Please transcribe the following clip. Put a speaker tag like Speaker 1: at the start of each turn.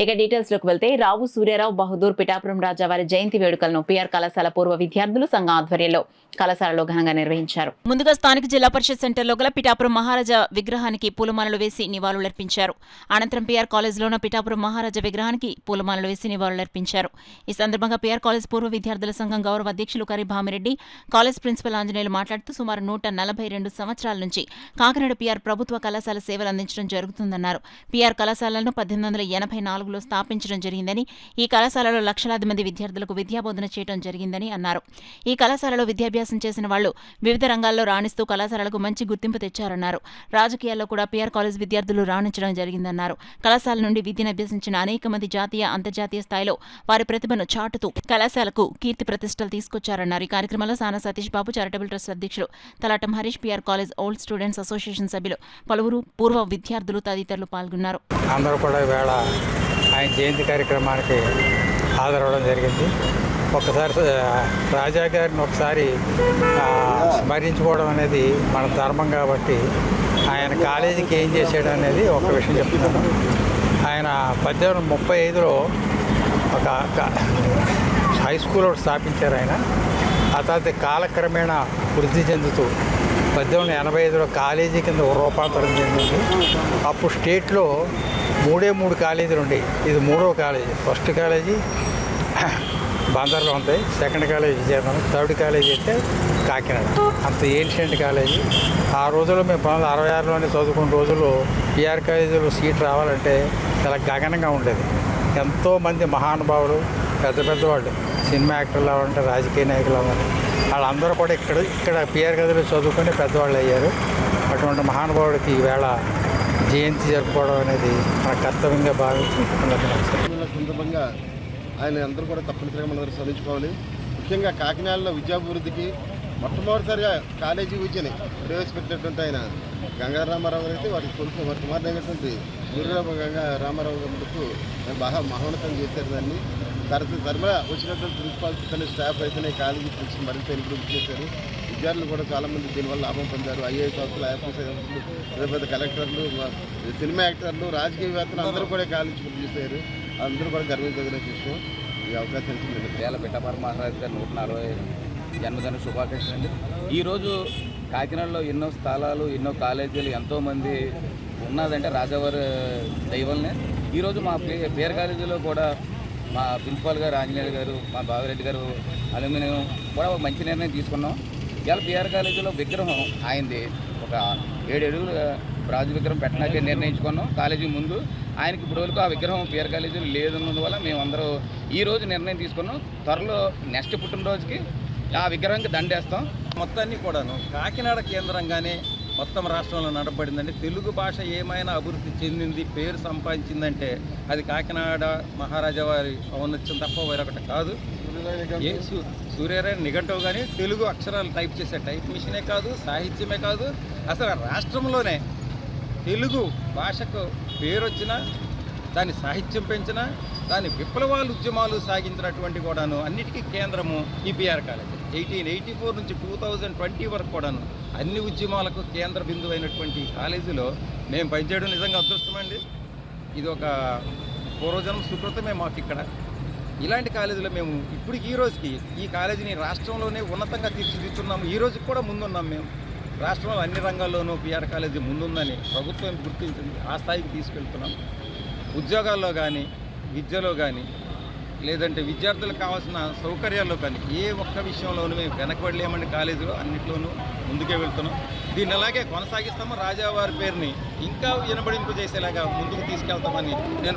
Speaker 1: ఇక డీటెయిల్స్ లోకి వెళ్తే రావు సూర్యారావు బహదూర్ పిఠాపురం రాజా వారి జయంతి వేడుకలను పిఆర్ కళాశాల పూర్వ విద్యార్థులు సంఘం ఆధ్వర్యంలో కళాశాలలో ఘనంగా నిర్వహించారు. ముందుగా స్థానిక జిల్లా పరిషత్ సెంటర్లో గల పిఠాపురం మహారాజా విగ్రహానికి పూలమాలలు వేసి నివాళులర్పించారు. అనంతరం పిఆర్ కాలేజ్లోని పిఠాపురం మహారాజా విగ్రహానికి పూలమాలలు వేసి నివాళులర్పించారు. ఈ సందర్భంగా పిఆర్ కాలేజ్ పూర్వ విద్యార్థుల సంఘం గౌరవ అధ్యక్షులు కరి భామిరెడ్డి, కాలేజ్ ప్రిన్సిపల్ ఆంజనేయులు మాట్లాడుతూ సుమారు 142 సంవత్సరాల నుంచి కాకినాడ పిఆర్ ప్రభుత్వ కళాశాల సేవలు అందించడం జరుగుతుందన్నారు. పిఆర్ కళాశాలను 1884 స్థాపించడం జరిగిందని, ఈ కళాశాలలో లక్షలాది మంది విద్యార్థులకు విద్యాబోధన చేయడం జరిగిందని అన్నారు. ఈ కళాశాలలో విద్యాభ్యాసం చేసిన వాళ్లు వివిధ రంగాల్లో రాణిస్తూ కళాశాలకు మంచి గుర్తింపు తెచ్చారన్నారు. రాజకీయాల్లో కూడా పిఆర్ కాలేజ్ విద్యార్థులు రాణించడం జరిగిందన్నారు. కళాశాల నుండి విద్యను అభ్యసించిన అనేక మంది జాతీయ, అంతర్జాతీయ స్థాయిలో వారి ప్రతిభను చాటుతూ కళాశాలకు కీర్తి ప్రతిష్టలు తీసుకొచ్చారన్నారు. ఈ కార్యక్రమంలో సానా సతీష్ బాబు, చారిటబుల్ ట్రస్ట్ అధ్యక్షులు Talatam Harish, PR college old students association సభ్యులు, పలువురు పూర్వ విద్యార్థులు తదితరులు పాల్గొన్నారు.
Speaker 2: ఆయన జయంతి కార్యక్రమానికి హాజరవడం జరిగింది. ఒకసారి రాజా గారిని ఒకసారి స్మరించుకోవడం అనేది మన ధర్మం కాబట్టి ఆయన కాలేజీకి ఏం చేశాడు అనేది ఒక విషయం చెప్తున్నాను. ఆయన 1835లో ఒక హై స్కూల్ ఒకటి స్థాపించారు. ఆయన ఆ తర్వాత కాలక్రమేణా వృద్ధి చెందుతూ 1885లో కాలేజీ కింద రూపాంతరం చెందింది. అప్పుడు స్టేట్లో 3 కాలేజీలు ఉండేవి. ఇది 3వ కాలేజీ. ఫస్ట్ కాలేజీ బందర్లో ఉంటాయి, second college Vizianagaram, third college అయితే కాకినాడ. అంత ఏన్షియంట్ కాలేజీ. ఆ రోజుల్లో మేము 1966లోనే చదువుకున్న రోజుల్లో పిఆర్ కాలేజీలో సీట్ రావాలంటే చాలా గగనంగా ఉండేది. ఎంతోమంది మహానుభావులు, పెద్దవాళ్ళు, సినిమా యాక్టర్లు అవ్వాలంటే, రాజకీయ నాయకులు అవ్వాలి, వాళ్ళందరూ కూడా ఇక్కడ పిఆర్ కాలేజీలో చదువుకొని పెద్దవాళ్ళు అయ్యారు. అటువంటి మహానుభావుడికి ఈవేళ జయంతి జరుపుకోవడం అనేది మన కర్తవ్యంగా భావించి
Speaker 3: సందర్భంగా ఆయన అందరూ కూడా తప్పనిసరిగా మనందరూ స్మరించుకోవాలి. ముఖ్యంగా కాకినాడలో విద్యాభివృద్ధికి మొట్టమొదటిసారిగా కాలేజీ విద్యని ప్రవేశపెట్టినటువంటి ఆయన గంగాధర రామారావు గారు అయితే వారి కుమారుడు అయినటువంటి సూర్యరావు రామారావు గారికి బాగా మహోన్నతం చేశారు. దాన్ని తరమరా వచ్చినటువంటి ప్రిన్సిపాల్స్ స్టాఫ్ అయితేనే కాలేజీ ప్రిన్సిపల్ మరింత ఇంప్రూవ్ చేశారు. విద్యార్థులు కూడా చాలామంది దీనివల్ల లాభం పొందారు. ఐఏఎస్ ఆఫీసులు, ఐఎఫ్ఎస్ ఆఫీసులు, పెద్ద కలెక్టర్లు, సినిమా యాక్టర్లు, రాజకీయవేత్తలు అందరూ కూడా కాలేజీ పూర్తి చేశారు. అందరూ కూడా గర్వించదగిన విషయం. ఈ అవకాశం
Speaker 4: పిఠాపురం మహారాజు గారి 140 జన్మదిన శుభాకాంక్షలు అండి. ఈరోజు కాకినాడలో ఎన్నో స్థలాలు, ఎన్నో కాలేజీలు, ఎంతోమంది ఉన్నదంటే రాజావారి దైవల్నే. ఈరోజు మా పిఆర్ కాలేజీలో కూడా మా ప్రిన్సిపాల్ గారు ఆంజనేయులు గారు, మా బావిరెడ్డి గారు అల్యూమినియం కూడా ఒక మంచి నిర్ణయం తీసుకున్నాం. ఇవాళ పిఆర్ కాలేజీలో విగ్రహం ఆయనది ఒక 7 అడుగులు రాజు విగ్రహం పెట్టడానికే నిర్ణయించుకున్నాం. కాలేజీ ముందు ఆయనకి ఇప్పుడు వరకు ఆ విగ్రహం పిఆర్ కాలేజీలో లేదన్నందువల్ల మేమందరూ ఈరోజు నిర్ణయం తీసుకున్నాం. త్వరలో నెక్స్ట్ పుట్టినరోజుకి ఆ విగ్రహానికి దండేస్తాం.
Speaker 5: మొత్తాన్ని కూడాను కాకినాడ కేంద్రంగానే మొత్తం రాష్ట్రంలో నడబడిందండి. తెలుగు భాష ఏమైనా అభివృద్ధి చెందింది, పేరు సంపాదించిందంటే అది కాకినాడ మహారాజా వారి ఔన్నత్యం తప్ప వేరొకటి కాదు. సూర్యరాయన నిఘంటువు కానీ తెలుగు అక్షరాలు టైప్ చేసే టైప్ మిషనే కాదు, సాహిత్యమే కాదు, అసలు రాష్ట్రంలోనే తెలుగు భాషకు పేరు వచ్చిన, దాని సాహిత్యం పెంచిన, దాని విప్లవాలు ఉద్యమాలు సాగించినటువంటి కూడాను అన్నిటికీ కేంద్రము ఈ పిఆర్ కాలేజ్. 1884 నుంచి 2020 వరకు కూడాను అన్ని ఉద్యమాలకు కేంద్ర బిందువు అయినటువంటి కాలేజీలో మేము పనిచేయడం నిజంగా అదృష్టమండి. ఇది ఒక పూర్వజన్మ సుకృతమే మాకు. ఇక్కడ ఇలాంటి కాలేజీలో మేము ఇప్పటికి ఈ రోజుకి ఈ కాలేజీని రాష్ట్రంలోనే ఉన్నతంగా తీర్చిదిద్దుతున్నాము. ఈ రోజుకి కూడా ముందున్నాం. మేము రాష్ట్రంలో అన్ని రంగాల్లోనూ పిఆర్ కాలేజీ ముందుందని ప్రభుత్వం గుర్తించింది. ఆ స్థాయికి తీసుకెళ్తున్నాం. ఉద్యోగాల్లో కానీ, విద్యలో కానీ, లేదంటే విద్యార్థులకు కావాల్సిన సౌకర్యాల్లో కానీ ఏ ఒక్క విషయంలోనూ మేము వెనకబడలేమండి. కాలేజీలో అన్నింటిలోనూ ముందుకే వెళ్తున్నాం. దీన్ని అలాగే కొనసాగిస్తాము. రాజావారి పేరుని ఇంకా వినబడింపు చేసేలాగా ముందుకు తీసుకెళ్తామని నేను